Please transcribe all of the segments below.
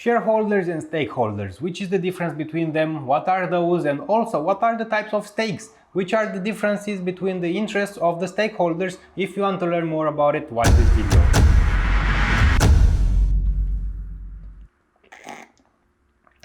Shareholders and stakeholders, which is the difference between them, what are those, and also what are the types of stakes, which are the differences between the interests of the stakeholders. If you want to learn more about it, watch this video.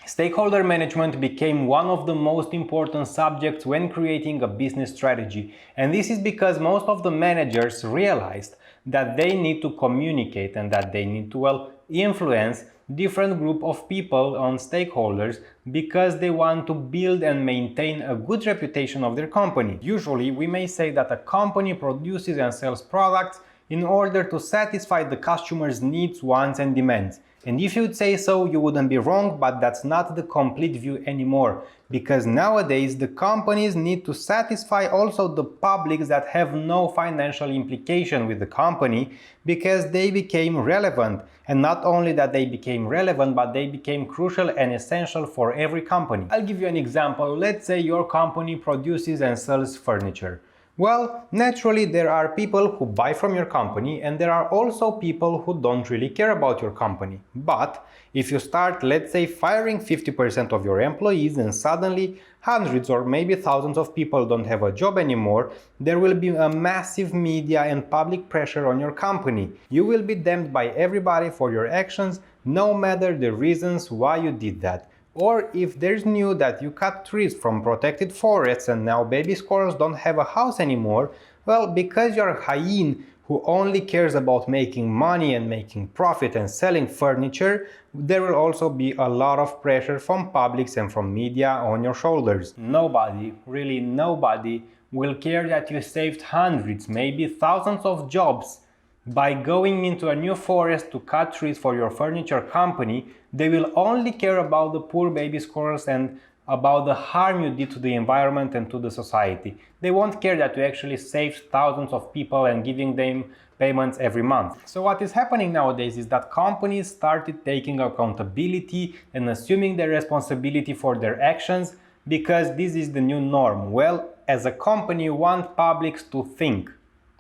Stakeholder management became one of the most important subjects when creating a business strategy, and this is because most of the managers realized that they need to communicate and that they need to influence different group of people on stakeholders because they want to build and maintain a good reputation of their company. Usually we may say that a company produces and sells products in order to satisfy the customer's needs, wants and demands. And if you'd say so, you wouldn't be wrong, but that's not the complete view anymore. Because nowadays the companies need to satisfy also the publics that have no financial implication with the company because they became relevant. And not only that they became relevant, but they became crucial and essential for every company. I'll give you an example. Let's say your company produces and sells furniture. Well, naturally there are people who buy from your company and there are also people who don't really care about your company. But if you start, let's say, firing 50% of your employees and suddenly hundreds or maybe thousands of people don't have a job anymore, there will be a massive media and public pressure on your company. You will be damned by everybody for your actions, no matter the reasons why you did that. Or if there's news that you cut trees from protected forests and now baby squirrels don't have a house anymore, well, because you're a hyena who only cares about making money and making profit and selling furniture, there will also be a lot of pressure from publics and from media on your shoulders. Nobody, really nobody, will care that you saved hundreds, maybe thousands of jobs by going into a new forest to cut trees for your furniture company. They will only care about the poor baby squirrels and about the harm you did to the environment and to the society. They won't care that you actually saved thousands of people and giving them payments every month. So what is happening nowadays is that companies started taking accountability and assuming their responsibility for their actions because this is the new norm. Well, as a company, you want publics to think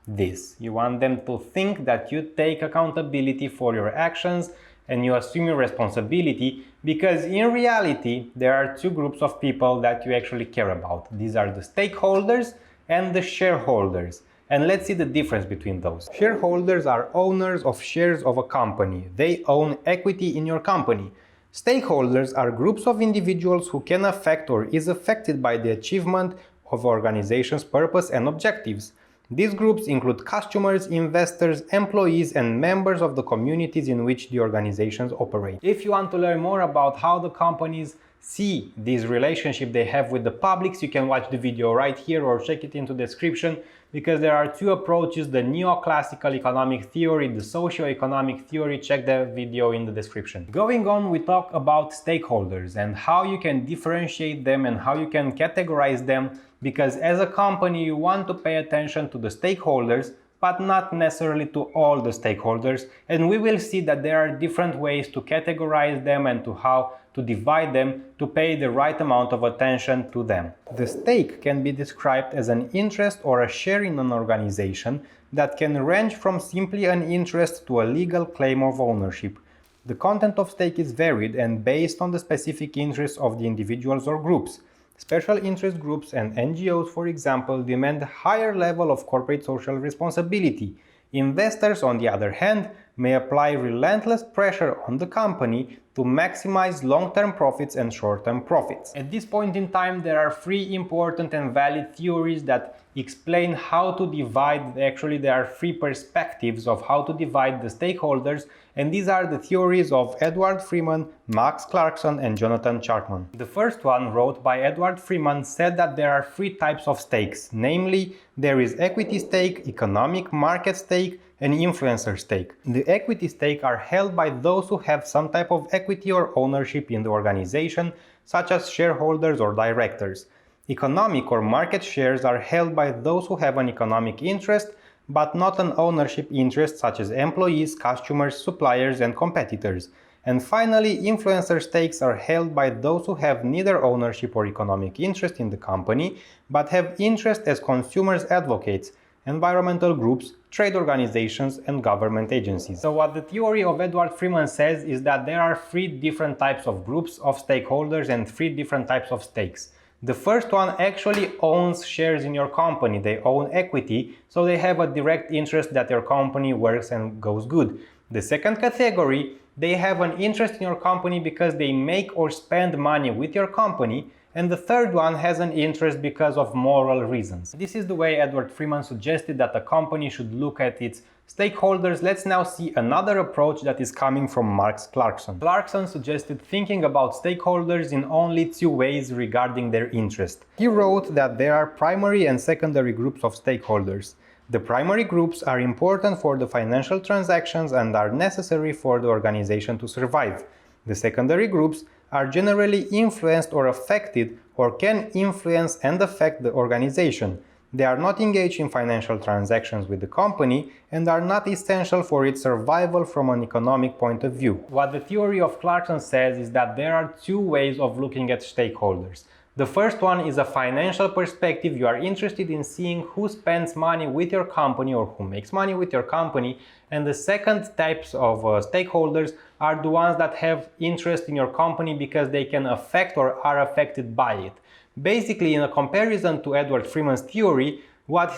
this. You want them to think that you take accountability for your actions and you assume your responsibility, because in reality there are two groups of people that you actually care about. These are the stakeholders and the shareholders. And let's see the difference between those. Shareholders are owners of shares of a company. They own equity in your company. Stakeholders are groups of individuals who can affect or is affected by the achievement of organization's purpose and objectives. These groups include customers, investors, employees, and members of the communities in which the organizations operate. If you want to learn more about how the companies see this relationship they have with the publics, you can watch the video right here or check it into the description, because there are two approaches: the neoclassical economic theory, the socio-economic theory. Check the video in the description. Going on, we talk about stakeholders and how you can differentiate them and how you can categorize them, because as a company you want to pay attention to the stakeholders but not necessarily to all the stakeholders, and we will see that there are different ways to categorize them and to how to divide them to pay the right amount of attention to them. The stake can be described as an interest or a share in an organization that can range from simply an interest to a legal claim of ownership. The content of stake is varied and based on the specific interests of the individuals or groups. Special interest groups and NGOs, for example, demand a higher level of corporate social responsibility. Investors, on the other hand, may apply relentless pressure on the company to maximize long-term profits and short-term profits. At this point in time, there are three important and valid theories that explain how to divide. Actually, there are three perspectives of how to divide the stakeholders, and these are the theories of Edward Freeman, Max Clarkson, and Jonathan Charkham. The first one, wrote by Edward Freeman, said that there are three types of stakes, namely, there is equity stake, economic market stake, and influencer stake. The equity stake are held by those who have some type of equity or ownership in the organization, such as shareholders or directors. Economic or market shares are held by those who have an economic interest, but not an ownership interest, such as employees, customers, suppliers, and competitors. And finally, influencer stakes are held by those who have neither ownership or economic interest in the company, but have interest as consumers' advocates. environmental groups, trade organizations, and government agencies. So what the theory of Edward Freeman says is that there are three different types of groups of stakeholders and three different types of stakes. The first one actually owns shares in your company, they own equity, so they have a direct interest that your company works and goes good. The second category, they have an interest in your company because they make or spend money with your company, and the third one has an interest because of moral reasons. This is the way Edward Freeman suggested that a company should look at its stakeholders. Let's now see another approach that is coming from Clarkson. Clarkson suggested thinking about stakeholders in only two ways regarding their interest. He wrote that there are primary and secondary groups of stakeholders. The primary groups are important for the financial transactions and are necessary for the organization to survive. The secondary groups are generally influenced or affected or can influence and affect the organization. They are not engaged in financial transactions with the company and are not essential for its survival from an economic point of view. What the theory of Clarkson says is that there are two ways of looking at stakeholders. The first one is a financial perspective. You are interested in seeing who spends money with your company or who makes money with your company. And the second types of stakeholders are the ones that have interest in your company because they can affect or are affected by it. Basically, in a comparison to Edward Freeman's theory, what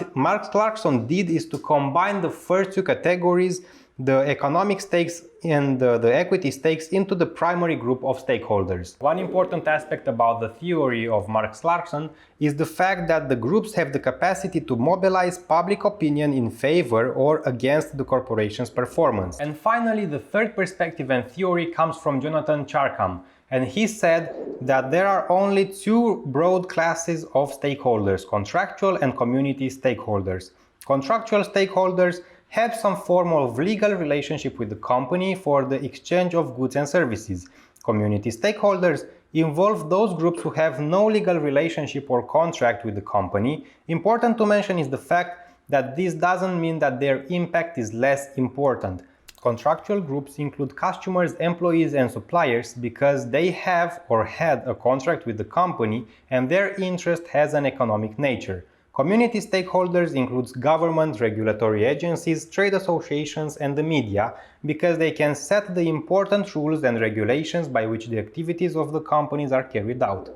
Clarkson did is to combine the first two categories, the economic stakes and the equity stakes, into the primary group of stakeholders. One important aspect about the theory of Clarkson is the fact that the groups have the capacity to mobilize public opinion in favor or against the corporation's performance. And finally, the third perspective and theory comes from Jonathan Charkham, and he said that there are only two broad classes of stakeholders: contractual and community stakeholders. Contractual stakeholders have some form of legal relationship with the company for the exchange of goods and services. Community stakeholders involve those groups who have no legal relationship or contract with the company. Important to mention is the fact that this doesn't mean that their impact is less important. Contractual groups include customers, employees, and suppliers because they have or had a contract with the company and their interest has an economic nature. Community stakeholders includes government, regulatory agencies, trade associations, and the media because they can set the important rules and regulations by which the activities of the companies are carried out.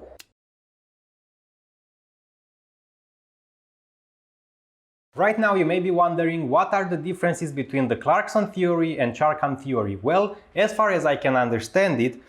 Right now you may be wondering what are the differences between the Clarkson theory and Charkham theory. Well, as far as I can understand it,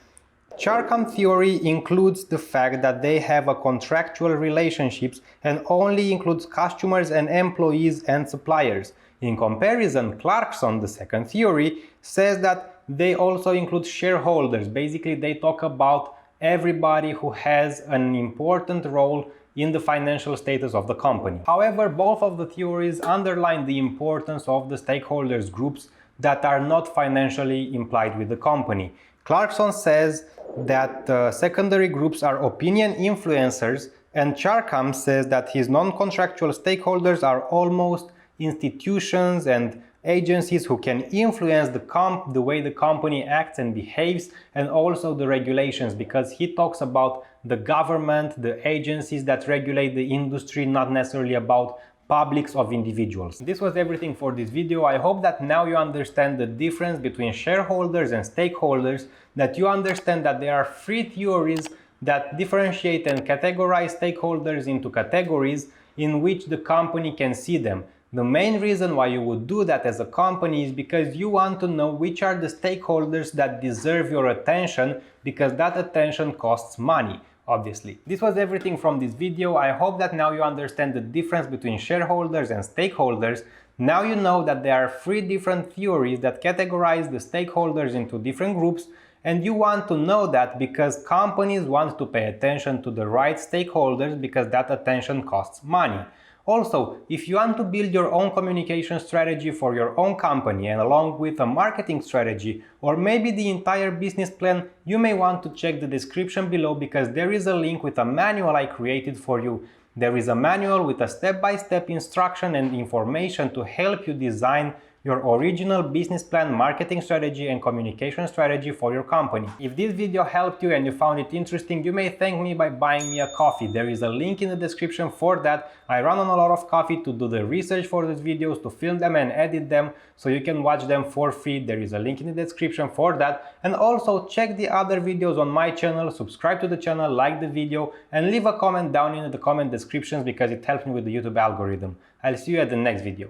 Charkham theory includes the fact that they have a contractual relationships and only includes customers and employees and suppliers. In comparison, Clarkson, the second theory, says that they also include shareholders. Basically, they talk about everybody who has an important role in the financial status of the company. However, both of the theories underline the importance of the stakeholders groups that are not financially implied with the company. Clarkson says that secondary groups are opinion influencers, and Charkham says that his non-contractual stakeholders are almost institutions and agencies who can influence the way the company acts and behaves, and also the regulations, because he talks about the government, the agencies that regulate the industry, not necessarily about publics of individuals. This was everything for this video. I hope that now you understand the difference between shareholders and stakeholders, that you understand that there are three theories that differentiate and categorize stakeholders into categories in which the company can see them. The main reason why you would do that as a company is because you want to know which are the stakeholders that deserve your attention, because that attention costs money. Obviously. This was everything from this video. I hope that now you understand the difference between shareholders and stakeholders. Now you know that there are three different theories that categorize the stakeholders into different groups, and you want to know that because companies want to pay attention to the right stakeholders because that attention costs money. Also, if you want to build your own communication strategy for your own company and along with a marketing strategy or maybe the entire business plan, you may want to check the description below because there is a link with a manual I created for you. There is a manual with a step-by-step instruction and information to help you design your original business plan, marketing strategy and communication strategy for your company. If this video helped you and you found it interesting, you may thank me by buying me a coffee. There is a link in the description for that. I run on a lot of coffee to do the research for these videos, to film them and edit them, so you can watch them for free. There is a link in the description for that. And also check the other videos on my channel, subscribe to the channel, like the video, and leave a comment down in the comment descriptions because it helps me with the YouTube algorithm. I'll see you at the next video.